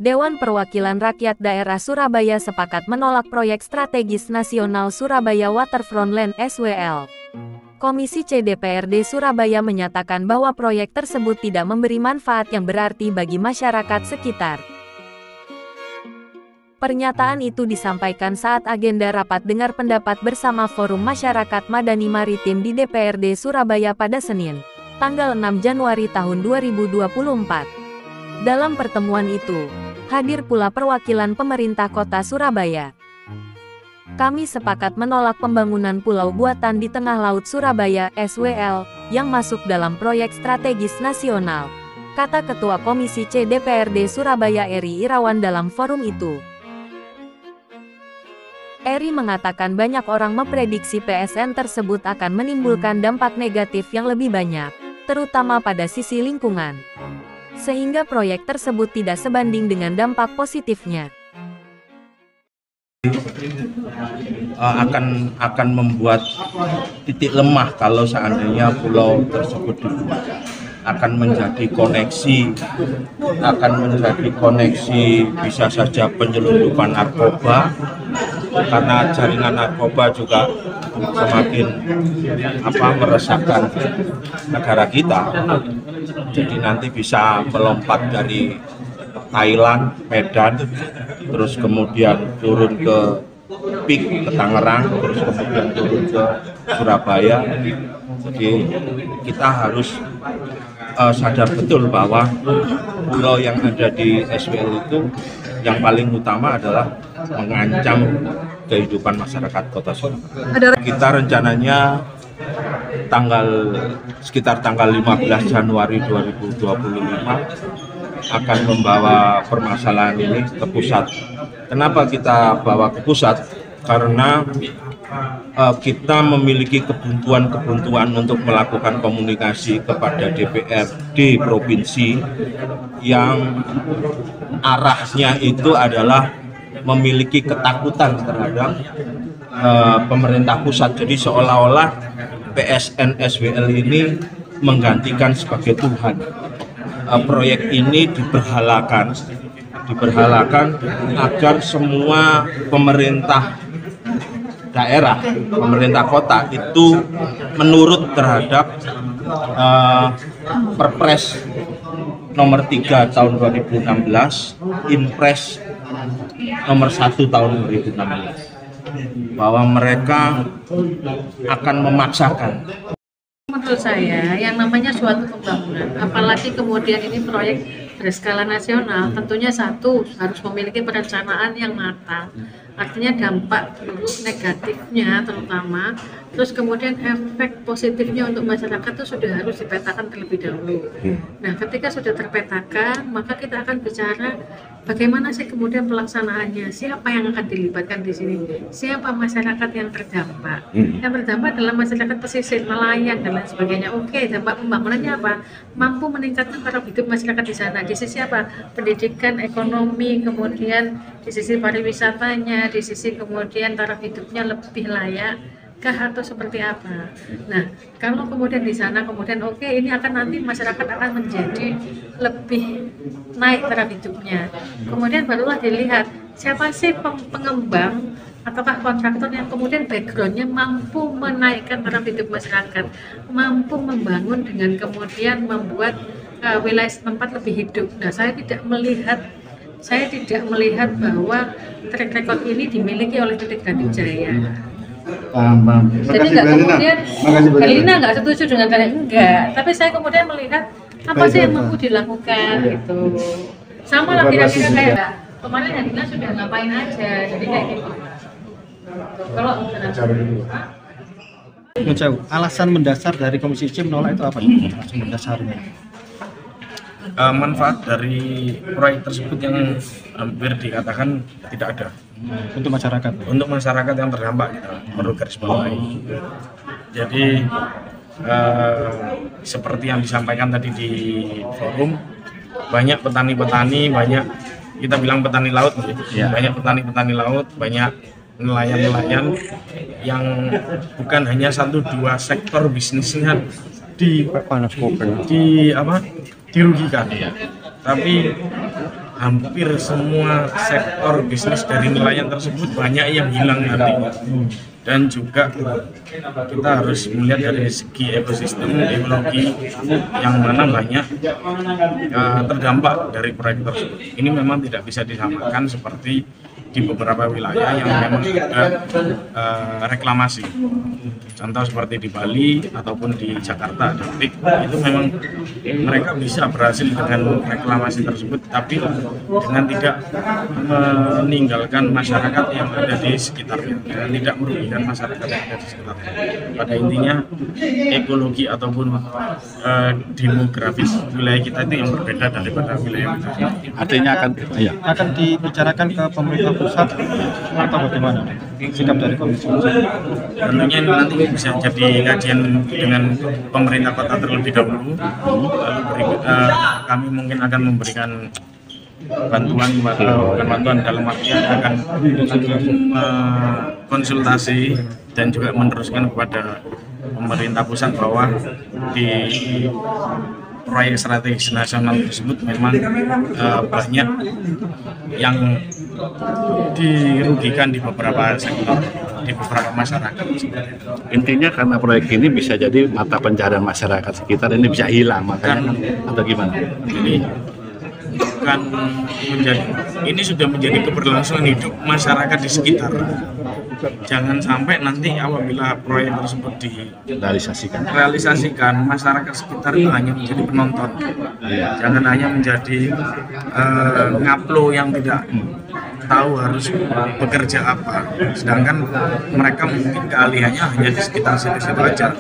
Dewan Perwakilan Rakyat Daerah Surabaya sepakat menolak proyek strategis nasional Surabaya Waterfront Land (SWL). Komisi C DPRD Surabaya menyatakan bahwa proyek tersebut tidak memberi manfaat yang berarti bagi masyarakat sekitar. Pernyataan itu disampaikan saat agenda rapat dengar pendapat bersama Forum Masyarakat Madani Maritim di DPRD Surabaya pada Senin, tanggal 6 Januari tahun 2024. Dalam pertemuan itu, hadir pula perwakilan pemerintah Kota Surabaya. Kami sepakat menolak pembangunan pulau buatan di tengah laut Surabaya (SWL) yang masuk dalam proyek strategis nasional, kata Ketua Komisi C DPRD Surabaya Eri Irawan dalam forum itu. Eri mengatakan banyak orang memprediksi PSN tersebut akan menimbulkan dampak negatif yang lebih banyak, terutama pada sisi lingkungan, sehingga proyek tersebut tidak sebanding dengan dampak positifnya. Akan membuat titik lemah kalau seandainya pulau tersebut dibuat. Akan menjadi koneksi bisa saja penyelundupan narkoba, karena jaringan narkoba juga semakin meresahkan negara kita. Jadi nanti bisa melompat dari Thailand, Medan, terus kemudian turun ke Pik, ke Tangerang, terus kemudian turun ke Surabaya. Jadi kita harus sadar betul bahwa pulau yang ada di SWL itu yang paling utama adalah mengancam kehidupan masyarakat Kota Surabaya. Kita rencananya sekitar tanggal 15 Januari 2025 akan membawa permasalahan ini ke pusat. Kenapa kita bawa ke pusat? Karena kita memiliki kebuntuan untuk melakukan komunikasi kepada DPRD provinsi yang arahnya itu adalah memiliki ketakutan terhadap pemerintah pusat. Jadi seolah-olah PSN SWL ini menggantikan sebagai Tuhan. Proyek ini diberhalakan agar semua pemerintah daerah, pemerintah kota itu menurut terhadap Perpres nomor 3 tahun 2016, Impres nomor 1 tahun 2016, bahwa mereka akan memaksakan. Menurut saya, yang namanya suatu pembangunan, apalagi kemudian ini proyek berskala nasional, tentunya satu harus memiliki perencanaan yang matang. Artinya dampak negatifnya terutama, terus kemudian efek positifnya untuk masyarakat itu sudah harus dipetakan terlebih dahulu. Nah, ketika sudah terpetakan, maka kita akan bicara bagaimana sih kemudian pelaksanaannya, siapa yang akan dilibatkan di sini, siapa masyarakat yang terdampak. Yang terdampak adalah masyarakat pesisir, nelayan dan lain sebagainya. Oke, dampak pembangunannya apa? Mampu meningkatkan taraf hidup masyarakat di sana. Di sisi apa? Pendidikan, ekonomi, kemudian di sisi pariwisatanya, di sisi kemudian taraf hidupnya lebih layak kah atau seperti apa. Nah, kalau kemudian di sana kemudian oke, ini akan nanti masyarakat akan menjadi lebih naik taraf hidupnya. Kemudian barulah dilihat siapa sih pengembang ataukah kontraktor yang kemudian backgroundnya mampu menaikkan taraf hidup masyarakat, mampu membangun dengan kemudian membuat wilayah setempat lebih hidup. Nah, saya tidak melihat bahwa track record ini dimiliki oleh Titik Ganti Jaya. Paham. Jadi nggak kemudian Herlina nggak setuju dengan kalian, enggak. Tapi saya kemudian melihat apa sih yang mampu dilakukan gitu. Sama lah kira-kira kayak kemarin Herlina sudah ngapain aja, jadi kayak gitu. Kalau alasan mendasar dari Komisi C menolak itu apa? Alasan mendasarnya? Manfaat dari proyek tersebut yang hampir dikatakan tidak ada untuk masyarakat yang terdampak, kita perlu garis bawahi. Jadi seperti yang disampaikan tadi di forum, banyak petani-petani, banyak kita bilang petani laut, banyak petani-petani laut, banyak nelayan-nelayan yang bukan hanya 1-2 sektor bisnisnya dirugikan, tapi hampir semua sektor bisnis dari nelayan tersebut banyak yang hilang nantinya. Dan juga kita harus melihat dari segi ekosistem ekologi yang mana banyak terdampak dari proyek tersebut. Ini memang tidak bisa disamakan seperti di beberapa wilayah yang memang ada reklamasi. Contoh seperti di Bali ataupun di Jakarta, Depik, itu memang mereka bisa berhasil dengan reklamasi tersebut, tapi dengan tidak meninggalkan masyarakat yang ada di sekitarnya, dan tidak merugikan masyarakat yang ada di sekitarnya. Pada intinya ekologi ataupun demografis wilayah kita itu yang berbeda daripada wilayah-wilayah. Artinya Akan dibicarakan ke pemerintah pusat atau bagaimana sikap dari komisi? Tentunya ini nanti bisa jadi kajian dengan pemerintah kota terlebih dahulu, lalu kami mungkin akan memberikan bantuan, bukan bantuan dalam artian akan konsultasi dan juga meneruskan kepada pemerintah pusat bahwa di proyek strategis nasional tersebut memang banyak yang dirugikan di beberapa sektor, di beberapa masyarakat. intinya karena proyek ini bisa jadi mata pencaharian masyarakat sekitar ini bisa hilang, makanya atau gimana? Jadi bukan ini sudah menjadi keberlangsungan hidup masyarakat di sekitar. Jangan sampai nanti apabila proyek tersebut direalisasikan, masyarakat sekitar itu hanya menjadi penonton. Jangan hanya menjadi ngaplo yang tidak tahu harus bekerja apa, sedangkan mereka mungkin keahliannya hanya di sekitar situ-situ aja.